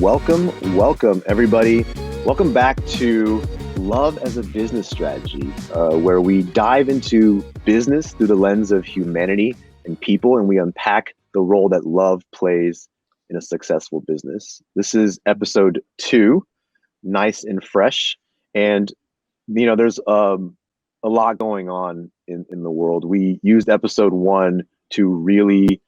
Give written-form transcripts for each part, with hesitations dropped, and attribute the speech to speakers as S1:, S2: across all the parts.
S1: Welcome, everybody. Welcome back to Love as a Business Strategy, where we dive into business through the lens of humanity and people, and we unpack the role that love plays in a successful business. This is episode 2, nice and fresh. And, there's a lot going on in the world. We used episode 1 to really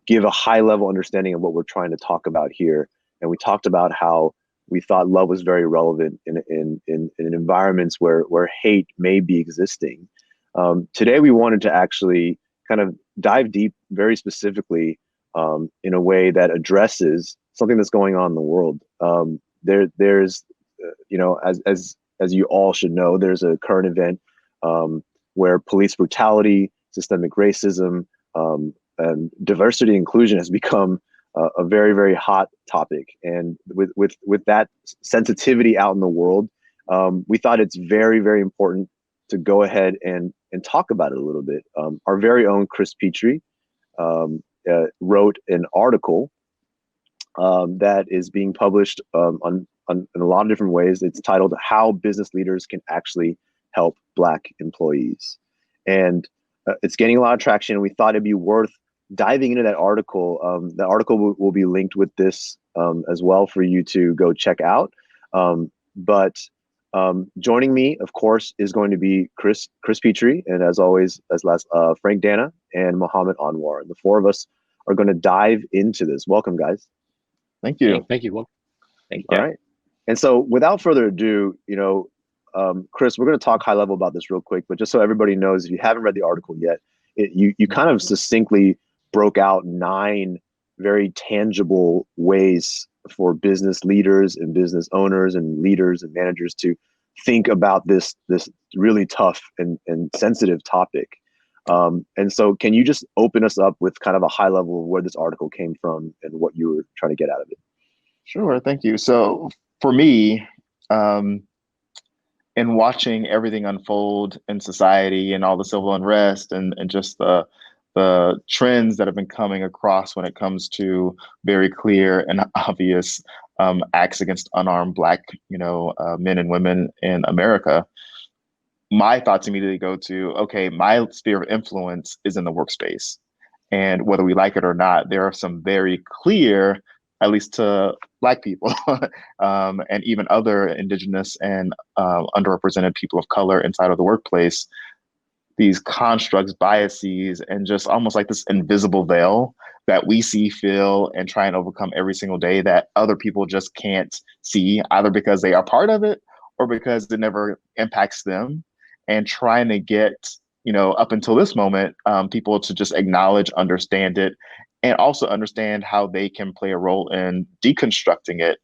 S1: give a high-level understanding of what we're trying to talk about here. And we talked about how we thought love was very relevant in environments where hate may be existing. Today, we wanted to actually kind of dive deep very specifically in a way that addresses something that's going on in the world. There's, as you all should know, there's a current event where police brutality, systemic racism, and diversity and inclusion has become a very, very hot topic. And with that sensitivity out in the world, we thought it's very, very important to go ahead and talk about it a little bit. Our very own Chris Pitre wrote an article that is being published in a lot of different ways. It's titled "How Business Leaders Can Actually Help Black Employees." And it's getting a lot of traction. We thought it'd be worth diving into that article. The article will be linked with this as well for you to go check out. But joining me, of course, is going to be Chris Pitre, and as always, Frank Dana and Mohammed Anwar. The four of us are going to dive into this. Welcome, guys.
S2: Thank you.
S3: Thank you.
S1: Thank you. All right. And so, without further ado, Chris, we're going to talk high level about this real quick. But just so everybody knows, if you haven't read the article yet, you kind of succinctly broke out 9 very tangible ways for business leaders and business owners and leaders and managers to think about this really tough and sensitive topic. And so can you just open us up with kind of a high level of where this article came from and what you were trying to get out of it?
S2: Sure. Thank you. So for me, in watching everything unfold in society and all the civil unrest and just the trends that have been coming across when it comes to very clear and obvious acts against unarmed Black, men and women in America, my thoughts immediately go to, okay, my sphere of influence is in the workspace. And whether we like it or not, there are some very clear, at least to Black people and even other Indigenous and underrepresented people of color inside of the workplace, these constructs, biases, and just almost like this invisible veil that we see, feel, and try and overcome every single day that other people just can't see, either because they are part of it or because it never impacts them. And trying to get, up until this moment, people to just acknowledge, understand it, and also understand how they can play a role in deconstructing it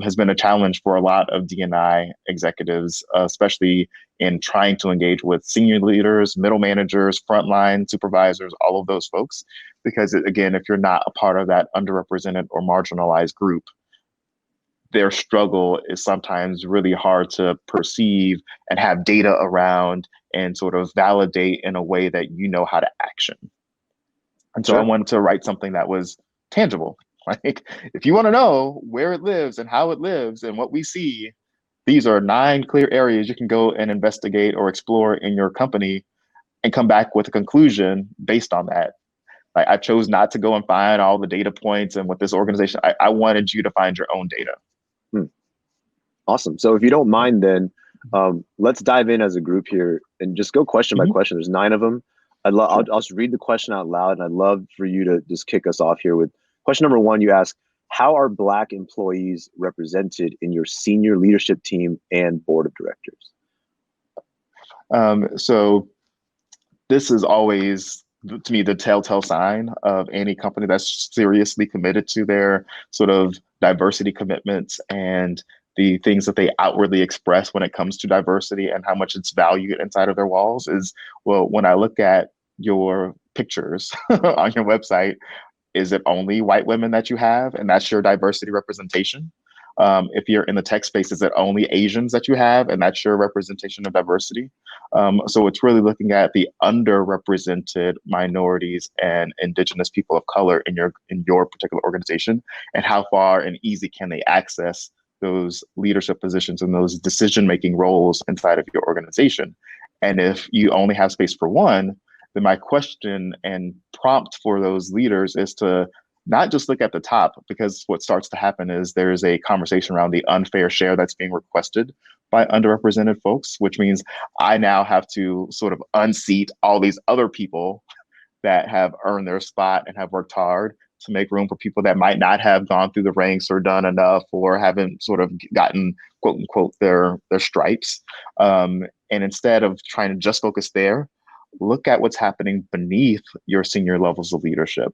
S2: has been a challenge for a lot of D&I executives, especially in trying to engage with senior leaders, middle managers, frontline supervisors, all of those folks. Because again, if you're not a part of that underrepresented or marginalized group, their struggle is sometimes really hard to perceive and have data around and sort of validate in a way that you know how to action. And so I wanted to write something that was tangible. Like, if you want to know where it lives and how it lives and what we see, these are 9 clear areas you can go and investigate or explore in your company and come back with a conclusion based on that. Like, I chose not to go and find all the data points and with this organization, I wanted you to find your own data.
S1: Awesome. So if you don't mind, then let's dive in as a group here and just go question by question. There's 9 of them. I'll just read the question out loud, and I'd love for you to just kick us off here with question number 1. You ask, how are Black employees represented in your senior leadership team and board of directors?
S2: So this is always, to me, the telltale sign of any company that's seriously committed to their sort of diversity commitments and the things that they outwardly express when it comes to diversity and how much it's valued inside of their walls is, well, when I look at your pictures on your website, is it only white women that you have and that's your diversity representation? If you're in the tech space, is it only Asians that you have, and that's your representation of diversity? So it's really looking at the underrepresented minorities and indigenous people of color in your particular organization, and how far and easy can they access those leadership positions and those decision-making roles inside of your organization. And if you only have space for one, then my question and prompt for those leaders is to not just look at the top, because what starts to happen is there's a conversation around the unfair share that's being requested by underrepresented folks, which means I now have to sort of unseat all these other people that have earned their spot and have worked hard to make room for people that might not have gone through the ranks or done enough or haven't sort of gotten quote unquote their stripes. And instead of trying to just focus there, look at what's happening beneath your senior levels of leadership.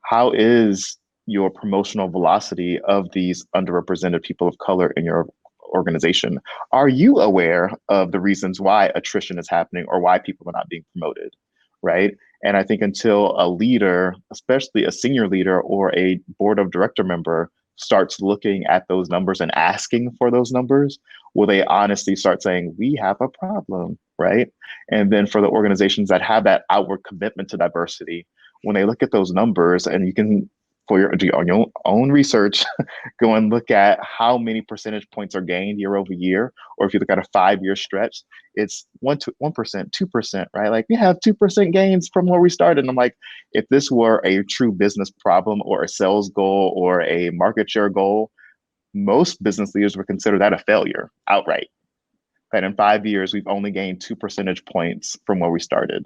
S2: How is your promotional velocity of these underrepresented people of color in your organization? Are you aware of the reasons why attrition is happening or why people are not being promoted, right? And I think until a leader, especially a senior leader or a board of director member, starts looking at those numbers and asking for those numbers, will they honestly start saying, we have a problem, right? And then for the organizations that have that outward commitment to diversity, when they look at those numbers, and you can, for your own research, go and look at how many percentage points are gained year over year, or if you look at a 5-year stretch, it's 1%, 2%, right? Like we have 2% gains from where we started. And I'm like, if this were a true business problem or a sales goal or a market share goal, most business leaders would consider that a failure outright. That in 5 years, we've only gained 2 percentage points from where we started.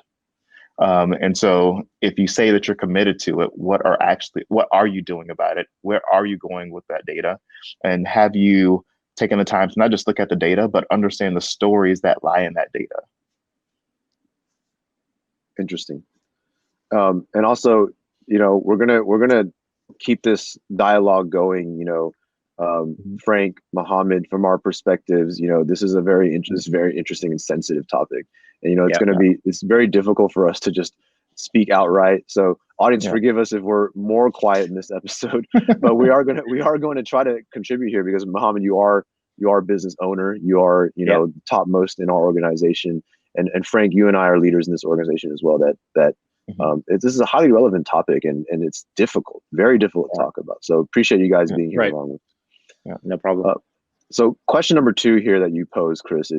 S2: And so if you say that you're committed to it, what are you doing about it? Where are you going with that data? And have you taken the time to not just look at the data, but understand the stories that lie in that data?
S1: Interesting. And also, we're gonna keep this dialogue going. Frank, Mohammed, from our perspectives, this is a very interesting and sensitive topic. And it's very difficult for us to just speak outright. So audience, forgive us if we're more quiet in this episode, but we are going to try to contribute here, because Mohammed, you are a business owner. You are, topmost in our organization. And Frank, you and I are leaders in this organization as well. This is a highly relevant topic, and it's difficult, very difficult to talk about. So appreciate you guys being here along with.
S2: Yeah, no problem.
S1: So question number 2 here that you posed, Chris,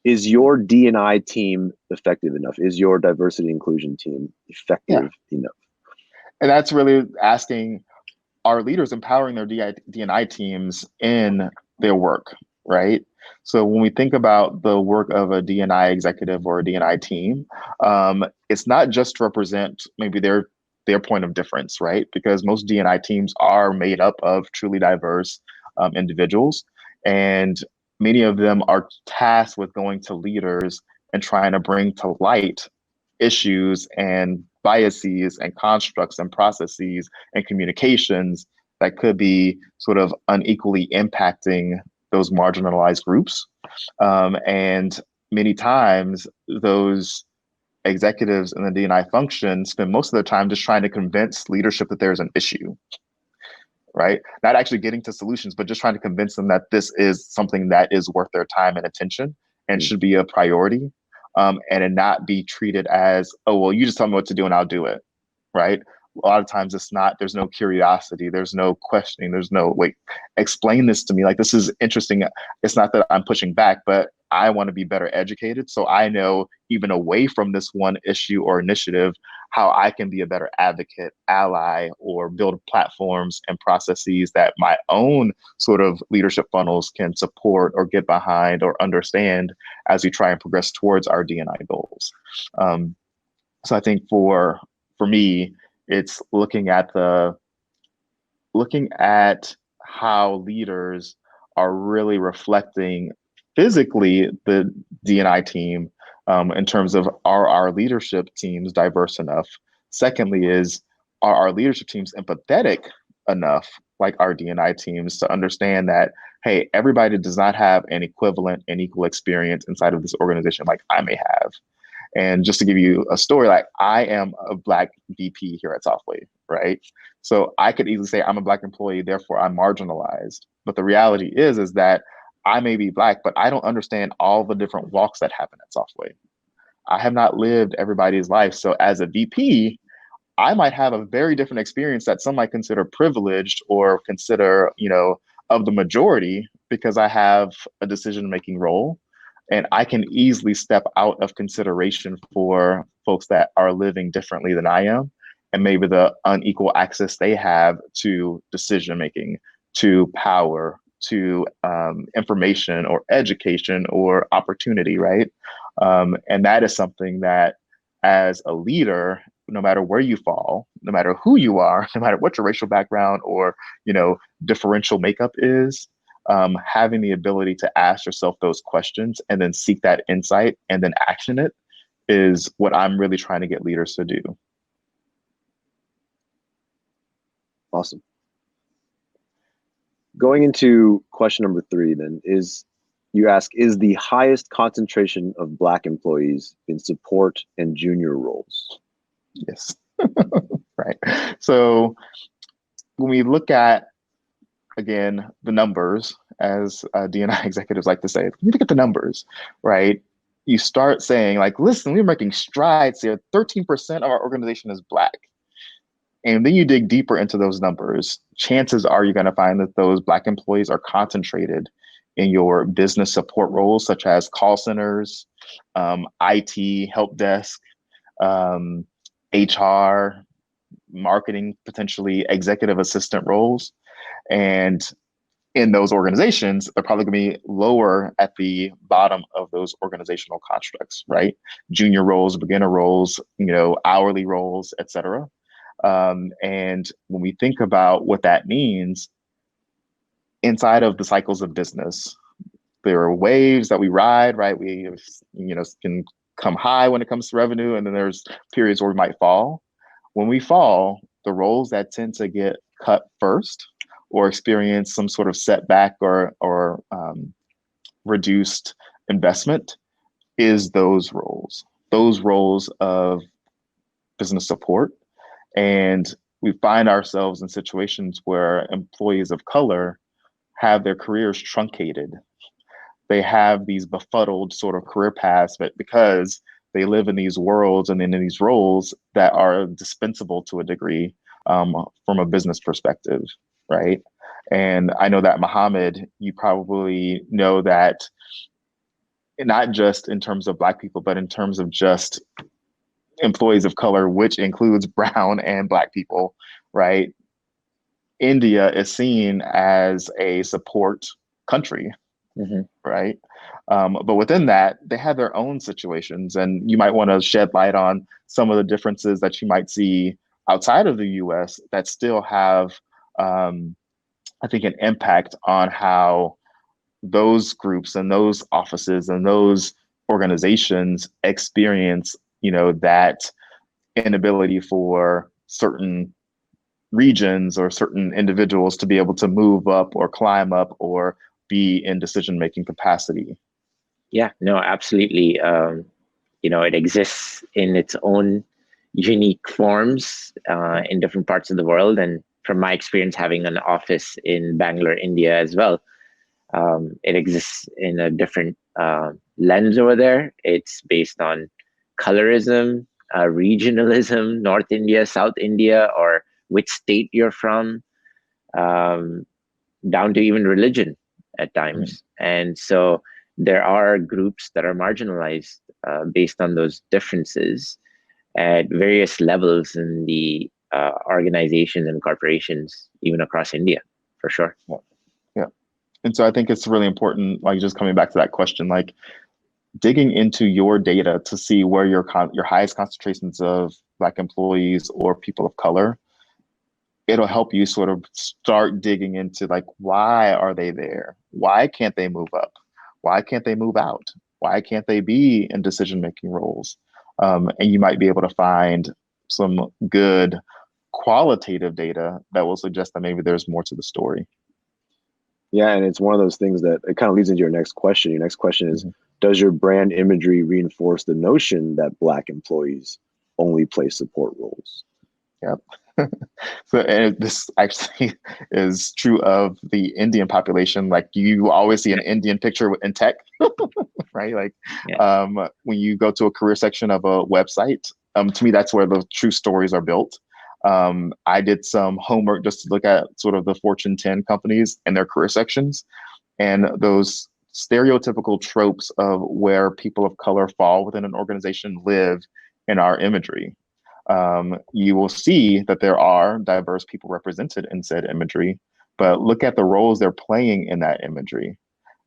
S1: is your D&I team effective enough? Is your diversity inclusion team effective enough?
S2: And that's really asking, are leaders empowering their D&I teams in their work, right? So when we think about the work of a D&I executive or a D&I team, it's not just to represent maybe their point of difference, right? Because most D&I teams are made up of truly diverse individuals, and many of them are tasked with going to leaders and trying to bring to light issues and biases and constructs and processes and communications that could be sort of unequally impacting those marginalized groups. And many times those executives in the D&I function spend most of their time just trying to convince leadership that there's an issue, right? Not actually getting to solutions, but just trying to convince them that this is something that is worth their time and attention and should be a priority, and it not be treated as, oh, well, you just tell me what to do and I'll do it, right? A lot of times it's not, there's no curiosity, there's no questioning, there's no, wait, explain this to me. Like, this is interesting. It's not that I'm pushing back, but I want to be better educated. So I know, even away from this one issue or initiative, how I can be a better advocate, ally, or build platforms and processes that my own sort of leadership funnels can support or get behind or understand as we try and progress towards our D&I goals. So I think for me, it's looking at how leaders are really reflecting physically the D&I team, in terms of, are our leadership teams diverse enough? Secondly is, are our leadership teams empathetic enough, like our D&I teams, to understand that, hey, everybody does not have an equivalent and equal experience inside of this organization like I may have. And just to give you a story, like, I am a Black VP here at Softway, right? So I could easily say I'm a Black employee, therefore I'm marginalized. But the reality is that I may be Black, but I don't understand all the different walks that happen at Softway. I have not lived everybody's life. So as a VP, I might have a very different experience that some might consider privileged or consider, of the majority, because I have a decision-making role. And I can easily step out of consideration for folks that are living differently than I am, and maybe the unequal access they have to decision-making, to power, to information or education or opportunity, right? And that is something that, as a leader, no matter where you fall, no matter who you are, no matter what your racial background or differential makeup is, having the ability to ask yourself those questions and then seek that insight and then action it is what I'm really trying to get leaders to do.
S1: Awesome. Going into question number 3, then, you ask, is the highest concentration of Black employees in support and junior roles?
S2: Yes. Right. So when we look at, again, the numbers, as D&I executives like to say, when you look at the numbers, right, you start saying, like, listen, we're making strides here. 13% of our organization is Black. And then you dig deeper into those numbers, chances are you're going to find that those Black employees are concentrated in your business support roles, such as call centers, IT, help desk, HR, marketing, potentially executive assistant roles. And in those organizations, they're probably going to be lower at the bottom of those organizational constructs, right? Junior roles, beginner roles, hourly roles, et cetera. And when we think about what that means inside of the cycles of business, there are waves that we ride, right? We, can come high when it comes to revenue, and then there's periods where we might fall. When we fall, the roles that tend to get cut first or experience some sort of setback or reduced investment is those roles of business support. And we find ourselves in situations where employees of color have their careers truncated. They have these befuddled sort of career paths, but because they live in these worlds and in these roles that are dispensable to a degree from a business perspective, right? And I know that, Mohammed, you probably know that not just in terms of Black people, but in terms of just employees of color, which includes brown and Black people, right? India is seen as a support country, right? But within that, they have their own situations, and you might want to shed light on some of the differences that you might see outside of the US that still have, I think, an impact on how those groups and those offices and those organizations experience, that inability for certain regions or certain individuals to be able to move up or climb up or be in decision-making capacity.
S3: Yeah, no, absolutely. It exists in its own unique forms in different parts of the world. And from my experience having an office in Bangalore, India as well, it exists in a different lens over there. It's based on colorism, regionalism, North India, South India, or which state you're from, down to even religion at times. And so there are groups that are marginalized based on those differences at various levels in the organizations and corporations, even across India, for sure.
S2: Yeah. And so I think it's really important, like, just coming back to that question, like digging into your data to see where your highest concentrations of Black employees or people of color. It'll help you sort of start digging into, like, why are they there? Why can't they move up? Why can't they move out? Why can't they be in decision-making roles? And you might be able to find some good qualitative data that will suggest that maybe there's more to the story.
S1: Yeah, and it's one of those things that it kind of leads into your next question. Your next question is, does your brand imagery reinforce the notion that Black employees only play support roles?
S2: Yep. So, and this actually is true of the Indian population. Like you always see an Indian picture in tech, right? Like
S3: Yeah.
S2: when you go to a career section of a website, to me, that's where the true stories are built. I did some homework just to look at sort of the Fortune 10 companies and their career sections and those stereotypical tropes of where people of color fall within an organization live in our imagery. You will see that there are diverse people represented in said imagery, but look at the roles they're playing in that imagery.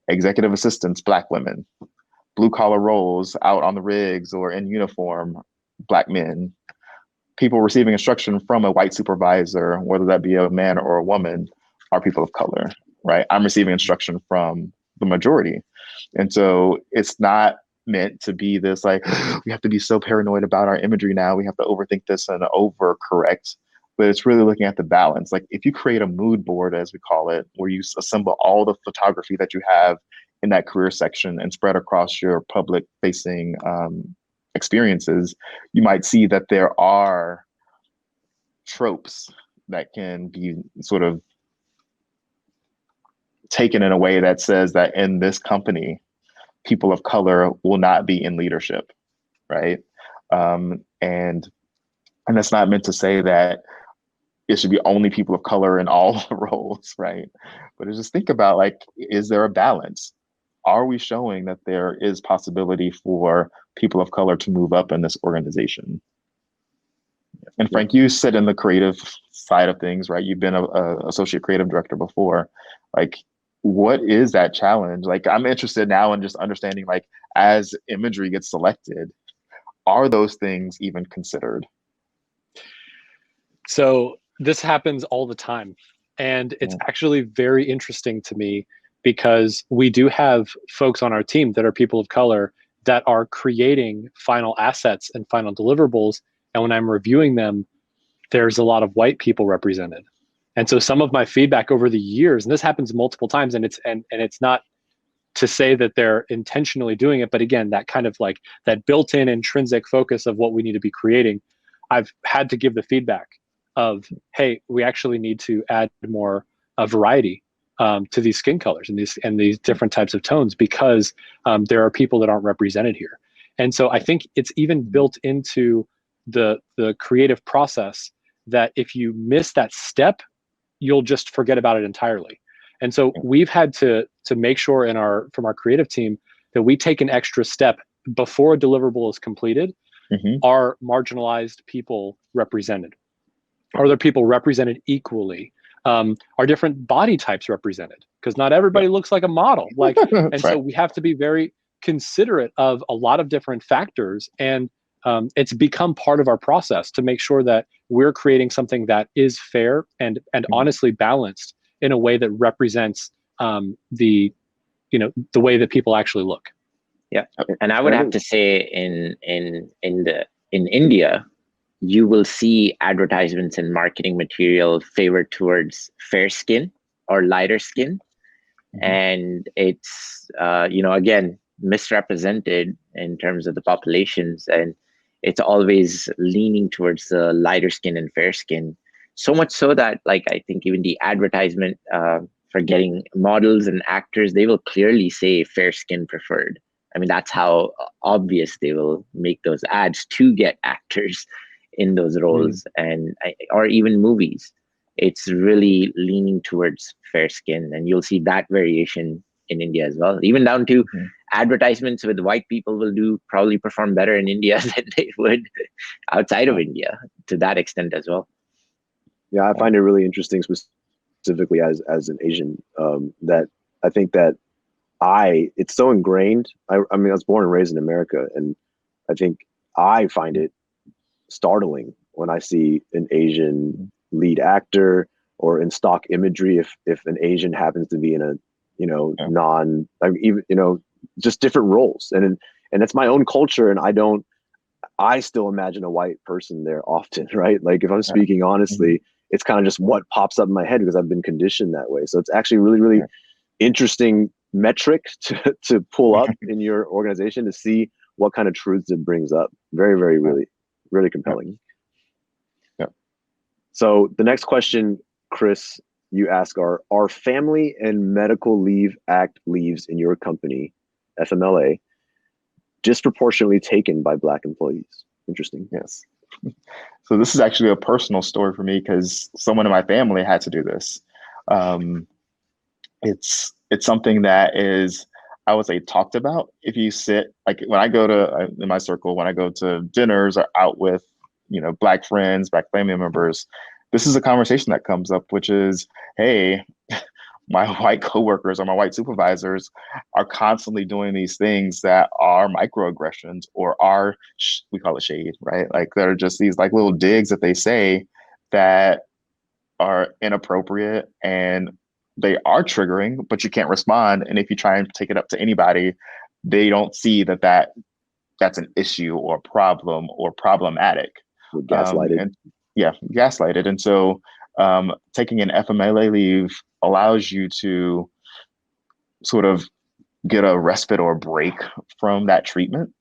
S2: Executive assistants, Black women, blue collar roles out on the rigs or in uniform, Black men, people receiving instruction from a white supervisor, whether that be a man or a woman, are people of color, right? I'm receiving instruction from the majority. And so it's not meant to be this like, we have to be so paranoid about our imagery now. We have to overthink this and overcorrect. But it's really looking at the balance. Like if you create a mood board, as we call it, where you assemble all the photography that you have in that career section and spread across your public facing experiences, you might see that there are tropes that can be sort of taken in a way that says that in this company, people of color will not be in leadership, right? And that's not meant to say that it should be only people of color in all the roles, right? But just think about like, is there a balance? Are we showing that there is possibility for people of color to move up in this organization? And Frank, you sit in the creative side of things, right? You've been a associate creative director before. Like, what is that challenge? Like, I'm interested now in just understanding, like, as imagery gets selected, are those things even considered?
S4: So this happens all the time. And it's actually very interesting to me because we do have folks on our team that are people of color that are creating final assets and final deliverables. And when I'm reviewing them, there's a lot of white people represented. And so some of my feedback over the years, and this happens multiple times, and it's not to say that they're intentionally doing it, but again, that kind of like that built-in intrinsic focus of what we need to be creating, I've had to give the feedback of, hey, we actually need to add more variety to these skin colors and these different types of tones because there are people that aren't represented here. And so I think it's even built into the creative process that if you miss that step, you'll just forget about it entirely. And so we've had to make sure from our creative team that we take an extra step before a deliverable is completed. Are marginalized people represented? Are there people represented equally? Are different body types represented? Because not everybody looks like a model. Like, and so we have to be very considerate of a lot of different factors. And it's become part of our process to make sure that we're creating something that is fair and honestly balanced in a way that represents the way that people actually look.
S3: Yeah, and I would have to say in India, you will see advertisements and marketing material favored towards fair skin or lighter skin, and it's again misrepresented in terms of the populations, and it's always leaning towards the lighter skin and fair skin. So much so that, like, I think even the advertisement for getting models and actors, they will clearly say fair skin preferred. I mean, that's how obvious they will make those ads to get actors in those roles, or even movies. It's really leaning towards fair skin, and you'll see that variation in India as well. Even down to advertisements with white people will probably perform better in India than they would outside of India, to that extent as well.
S1: Yeah, I find it really interesting, specifically as an Asian, that I think that it's so ingrained. I mean, I was born and raised in America, and I think I find it startling when I see an Asian lead actor or in stock imagery, if an Asian happens to be in a, non, like, even, just different roles. And it's my own culture. And I still imagine a white person there often, right? Like, if I'm speaking honestly, it's kind of just what pops up in my head because I've been conditioned that way. So it's actually really, really interesting metric to pull up in your organization to see what kind of truths it brings up. Very, very, really, really compelling. So the next question, Chris, you ask are Family and Medical Leave Act leaves in your company, FMLA, disproportionately taken by Black employees? Interesting.
S2: Yes. So this is actually a personal story for me because someone in my family had to do this. Um, it's something that is, I would say, talked about. If you sit, like when I go to in my circle, when I go to dinners or out with, Black friends, Black family members, this is a conversation that comes up, which is, hey, my white coworkers or my white supervisors are constantly doing these things that are microaggressions or are, we call it shade, right? Like they're just these like little digs that they say that are inappropriate and they are triggering, but you can't respond. And if you try and take it up to anybody, they don't see that's an issue or problem or problematic.
S1: Gaslighted.
S2: And yeah, gaslighted. And so taking an FMLA leave allows you to sort of get a respite or a break from that treatment.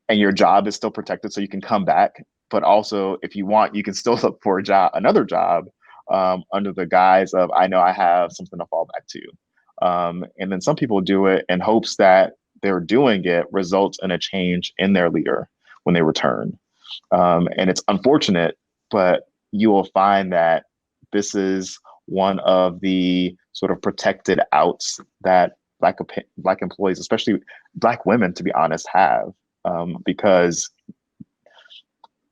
S2: And your job is still protected, so you can come back. But also, if you want, you can still look for another job, under the guise of, I know I have something to fall back to. And then some people do it in hopes that they're doing it results in a change in their leader when they return. And it's unfortunate, but you will find that this is one of the sort of protected outs that Black employees, especially Black women, to be honest, have, because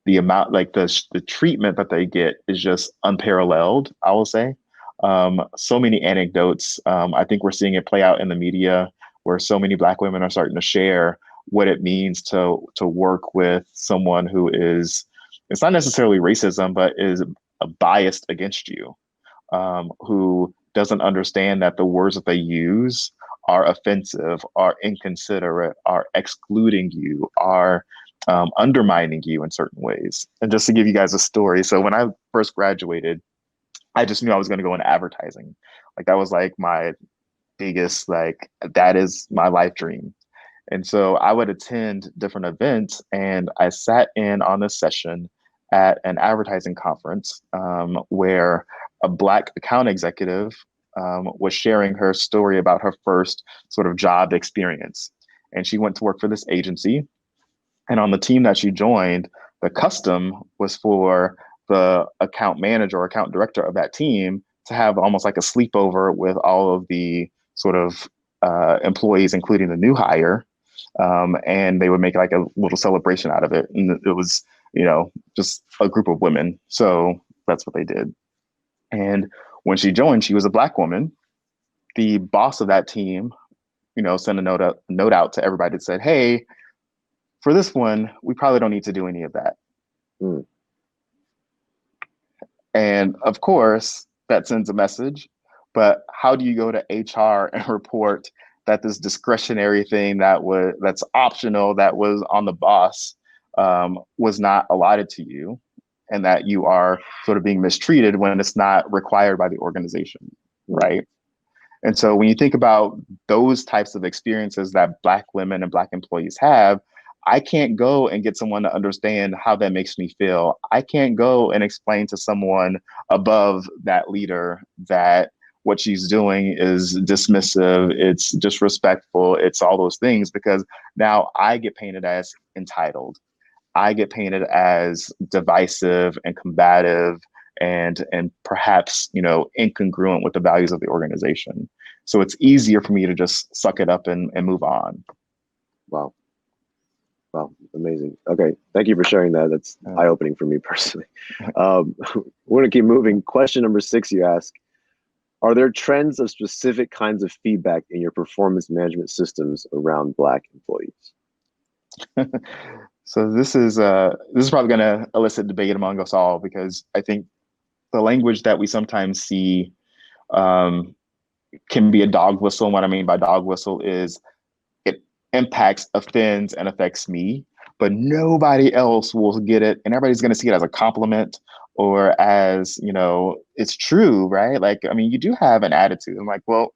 S2: the amount, like the treatment that they get is just unparalleled, I will say. So many anecdotes. I think we're seeing it play out in the media where so many Black women are starting to share what it means to work with someone who is, it's not necessarily racism, but is biased against you, who doesn't understand that the words that they use are offensive, are inconsiderate, are excluding you, are undermining you in certain ways. And just to give you guys a story, so when I first graduated, I just knew I was going to go into advertising. Like that was like my biggest, like that is my life dream. And so I would attend different events, and I sat in on a session at an advertising conference, where a Black account executive was sharing her story about her first sort of job experience. And she went to work for this agency. And on the team that she joined, the custom was for the account manager or account director of that team to have almost like a sleepover with all of the sort of employees, including the new hire. And they would make like a little celebration out of it. And it was, just a group of women. So that's what they did. And when she joined, she was a Black woman. The boss of that team, sent a note out to everybody that said, hey, for this one, we probably don't need to do any of that.
S1: Mm.
S2: And of course, that sends a message. But how do you go to HR and report that this discretionary thing that's optional, that was on the boss, was not allotted to you, and that you are sort of being mistreated when it's not required by the organization, right? And so when you think about those types of experiences that Black women and Black employees have, I can't go and get someone to understand how that makes me feel. I can't go and explain to someone above that leader that what she's doing is dismissive, it's disrespectful, it's all those things, because now I get painted as entitled. I get painted as divisive and combative and perhaps, incongruent with the values of the organization. So it's easier for me to just suck it up and move on.
S1: Wow. Wow, amazing. Okay, thank you for sharing that. That's eye-opening for me personally. We're going to keep moving. Question number 6, you ask, are there trends of specific kinds of feedback in your performance management systems around Black employees?
S2: So this is probably going to elicit debate among us all, because I think the language that we sometimes see can be a dog whistle. And what I mean by dog whistle is it impacts, offends, and affects me, but nobody else will get it. And everybody's going to see it as a compliment or as, it's true, right? Like, I mean, you do have an attitude. I'm like, well,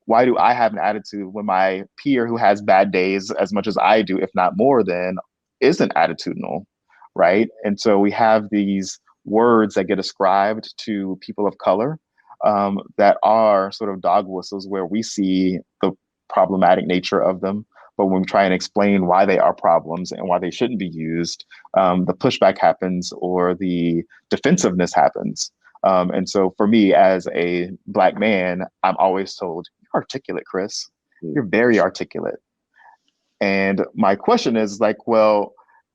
S2: why do I have an attitude when my peer who has bad days as much as I do, if not more than, isn't attitudinal, right? And so we have these words that get ascribed to people of color that are sort of dog whistles where we see the problematic nature of them. But when we try and explain why they are problems and why they shouldn't be used, the pushback happens or the defensiveness happens. And so for me, as a Black man, I'm always told, "You're articulate, Chris. You're very articulate." And my question is like, well,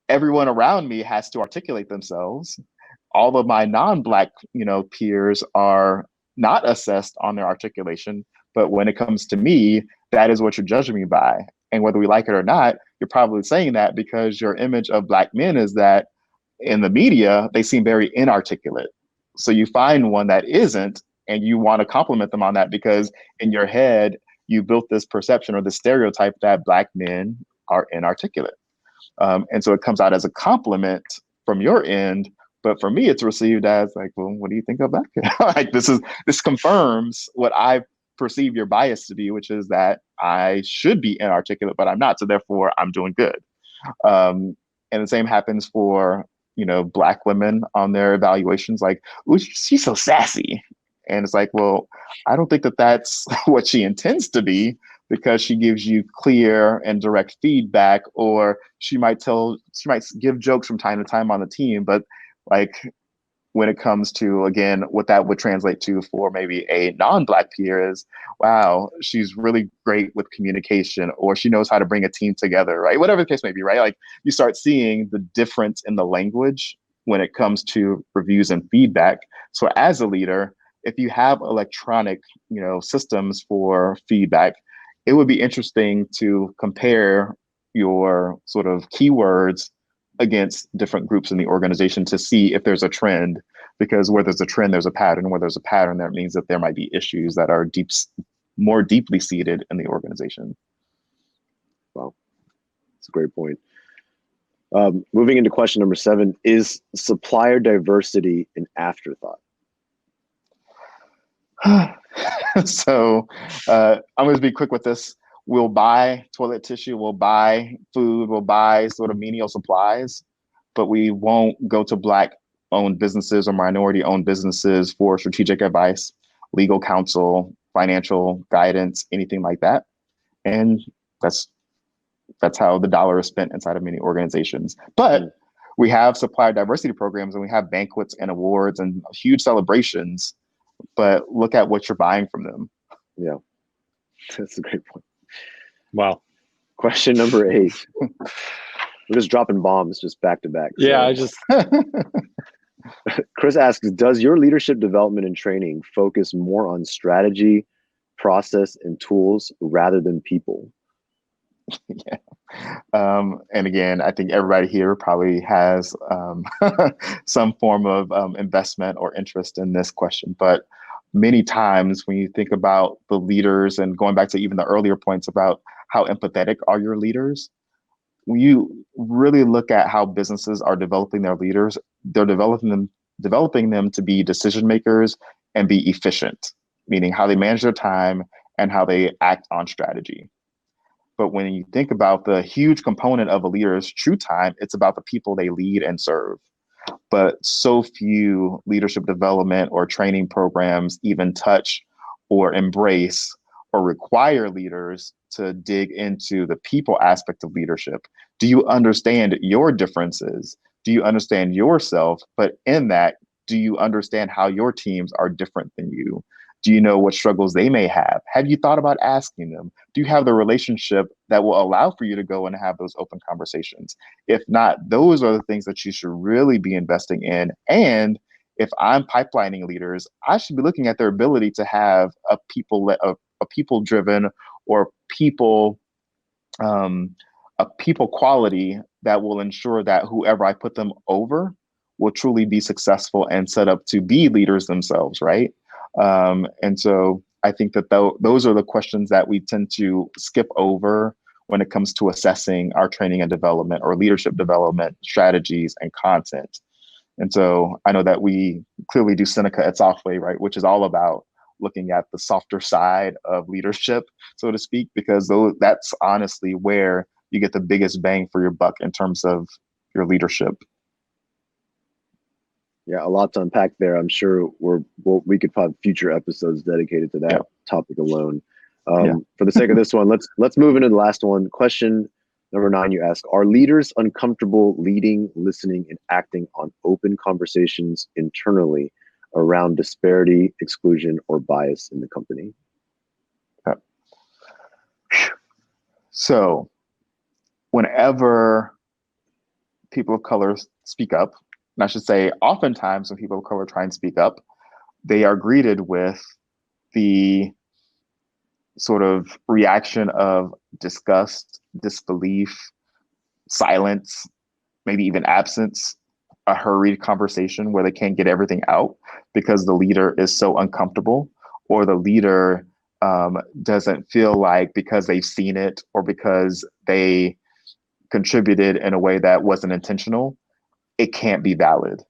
S2: everyone around me has to articulate themselves. All of my non-Black, peers are not assessed on their articulation. But when it comes to me, that is what you're judging me by. And whether we like it or not, you're probably saying that because your image of Black men is that in the media, they seem very inarticulate. So you find one that isn't, and you want to compliment them on that because in your head, you built this perception or the stereotype that Black men are inarticulate. And so it comes out as a compliment from your end. But for me, it's received as like, well, what do you think of that? Like this confirms what I perceive your bias to be, which is that I should be inarticulate, but I'm not. So therefore, I'm doing good. And the same happens for Black women on their evaluations. Like, ooh, she's so sassy, and it's like, well, I don't think that that's what she intends to be, because she gives you clear and direct feedback, or she might give jokes from time to time on the team, but like when it comes to, again, what that would translate to for maybe a non-Black peer is, wow, she's really great with communication, or she knows how to bring a team together, right? Whatever the case may be, right? Like you start seeing the difference in the language when it comes to reviews and feedback. So as a leader, if you have electronic, systems for feedback, it would be interesting to compare your sort of keywords against different groups in the organization to see if there's a trend, because where there's a trend, there's a pattern. Where there's a pattern, that means that there might be issues that are more deeply seated in the organization.
S1: Wow, that's a great point. Moving into question number 7, is supplier diversity an afterthought?
S2: So I'm going to be quick with this. We'll buy toilet tissue, we'll buy food, we'll buy sort of menial supplies, but we won't go to Black-owned businesses or minority-owned businesses for strategic advice, legal counsel, financial guidance, anything like that. And that's how the dollar is spent inside of many organizations. But we have supplier diversity programs, and we have banquets and awards and huge celebrations, but look at what you're buying from them.
S1: Yeah, that's a great point.
S4: Wow.
S1: Question number 8. We're just dropping bombs just back to back. So.
S4: Yeah, I just
S1: Chris asks, does your leadership development and training focus more on strategy, process, and tools rather than people?
S2: Yeah. And again, I think everybody here probably has some form of investment or interest in this question. But many times when you think about the leaders, and going back to even the earlier points about how empathetic are your leaders, when you really look at how businesses are developing their leaders, they're developing them to be decision makers and be efficient, meaning how they manage their time and how they act on strategy. But when you think about the huge component of a leader's true time, it's about the people they lead and serve. But so few leadership development or training programs even touch or embrace or require leaders to dig into the people aspect of leadership. Do you understand your differences? Do you understand yourself? But in that, do you understand how your teams are different than you? Do you know what struggles they may have? Have you thought about asking them? Do you have the relationship that will allow for you to go and have those open conversations? If not, those are the things that you should really be investing in. And if I'm pipelining leaders, I should be looking at their ability to have a people-driven or a people quality that will ensure that whoever I put them over will truly be successful and set up to be leaders themselves, right? And so I think that those are the questions that we tend to skip over when it comes to assessing our training and development or leadership development strategies and content. And so I know that we clearly do Seneca at Softway, right, which is all about looking at the softer side of leadership, so to speak, because that's honestly where you get the biggest bang for your buck in terms of your leadership.
S1: Yeah, a lot to unpack there. I'm sure we could have future episodes dedicated to that topic alone. For the sake of this one, let's move into the last one. Question number 9, you ask, are leaders uncomfortable leading, listening, and acting on open conversations internally around disparity, exclusion, or bias in the company?
S2: So whenever people of color speak up, and I should say oftentimes when people of color try and speak up, they are greeted with the sort of reaction of disgust, disbelief, silence, maybe even absence, a hurried conversation where they can't get everything out because the leader is so uncomfortable, or the leader doesn't feel like, because they've seen it or because they contributed in a way that wasn't intentional, it can't be valid,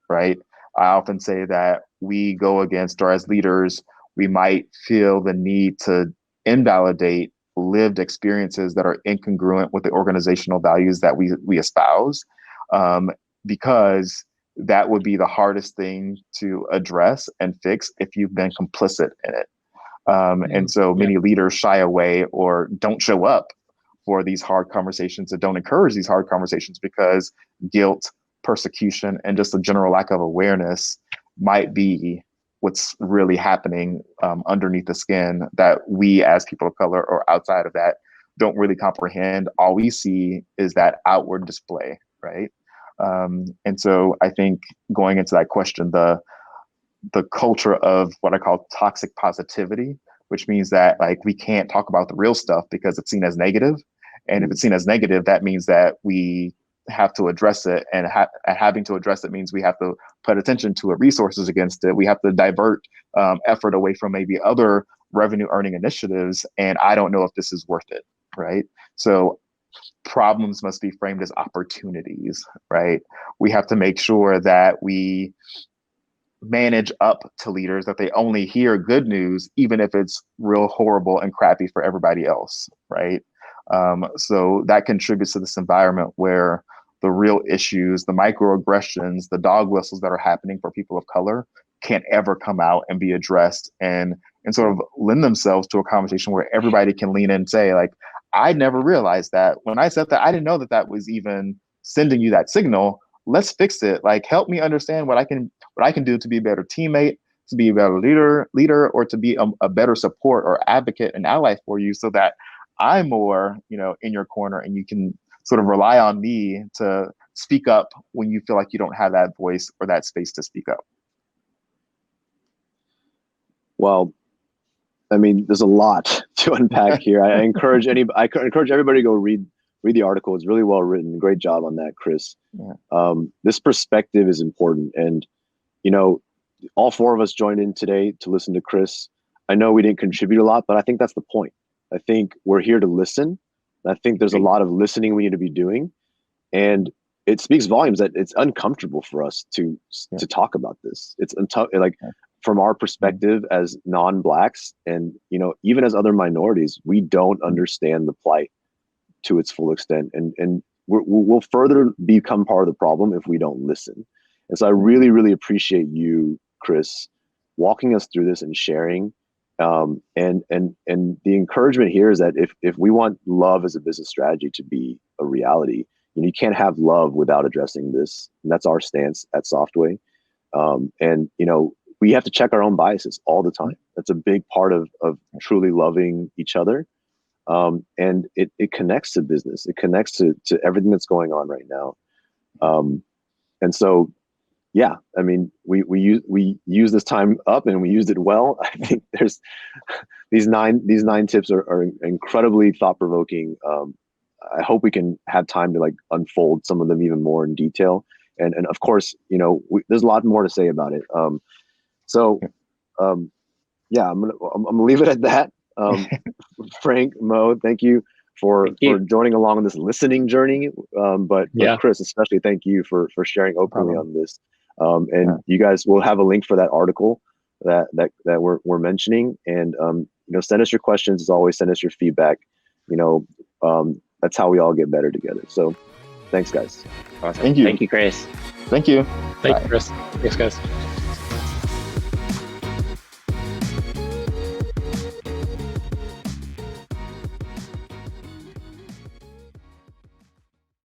S2: right? I often say that we go against, or as leaders, we might feel the need to invalidate lived experiences that are incongruent with the organizational values that we espouse, because that would be the hardest thing to address and fix if you've been complicit in it. And so many leaders shy away or don't show up for these hard conversations, and don't encourage these hard conversations because guilt, persecution, and just a general lack of awareness might be what's really happening underneath the skin that we as people of color or outside of that don't really comprehend. All we see is that outward display, right? And so I think going into that question, the culture of what I call toxic positivity, which means that like we can't talk about the real stuff because it's seen as negative. And if it's seen as negative, that means that we have to address it, and having to address it means we have to put attention to it, resources against it. We have to divert effort away from maybe other revenue earning initiatives. And I don't know if this is worth it, right? So problems must be framed as opportunities, right? We have to make sure that we manage up to leaders that they only hear good news, even if it's real horrible and crappy for everybody else, right? So that contributes to this environment where the real issues, the microaggressions, the dog whistles that are happening for people of color can't ever come out and be addressed, and sort of lend themselves to a conversation where everybody can lean in and say, like, I never realized that. When I said that, I didn't know that that was even sending you that signal. Let's fix it. Like, help me understand what I can do to be a better teammate, to be a better leader, or to be a better support or advocate and ally for you, so that I'm more, in your corner, and you can sort of rely on me to speak up when you feel like you don't have that voice or that space to speak up.
S1: Well, I mean, there's a lot to unpack here. I encourage everybody to go read the article. It's really well written. Great job on that, Chris. Yeah. This perspective is important. And, all 4 of us joined in today to listen to Chris. I know we didn't contribute a lot, but I think that's the point. I think we're here to listen. I think there's a lot of listening we need to be doing. And it speaks volumes that it's uncomfortable for us to talk about this. It's from our perspective as non-Blacks, and even as other minorities, we don't understand the plight to its full extent, and we'll further become part of the problem if we don't listen. And so I really, really appreciate you, Chris, walking us through this and sharing. And the encouragement here is that if we want love as a business strategy to be a reality, you can't have love without addressing this. And that's our stance at Softway. And we have to check our own biases all the time. That's a big part of truly loving each other. And it connects to business. It connects to everything that's going on right now. And so, yeah, I mean, we use this time up, and we used it well. I think there's these nine tips are incredibly thought-provoking. I hope we can have time to unfold some of them even more in detail. And of course, there's a lot more to say about it. Yeah, I'm gonna leave it at that. Frank, Mo, thank you for joining along on this listening journey. But Chris, especially thank you for sharing openly on this. You guys will have a link for that article that we're mentioning. And send us your questions. As always, send us your feedback. That's how we all get better together. So thanks, guys.
S3: Awesome.
S2: Thank you.
S3: Thank you, Chris.
S2: Thank you.
S4: Thank you, Chris. Thanks, guys.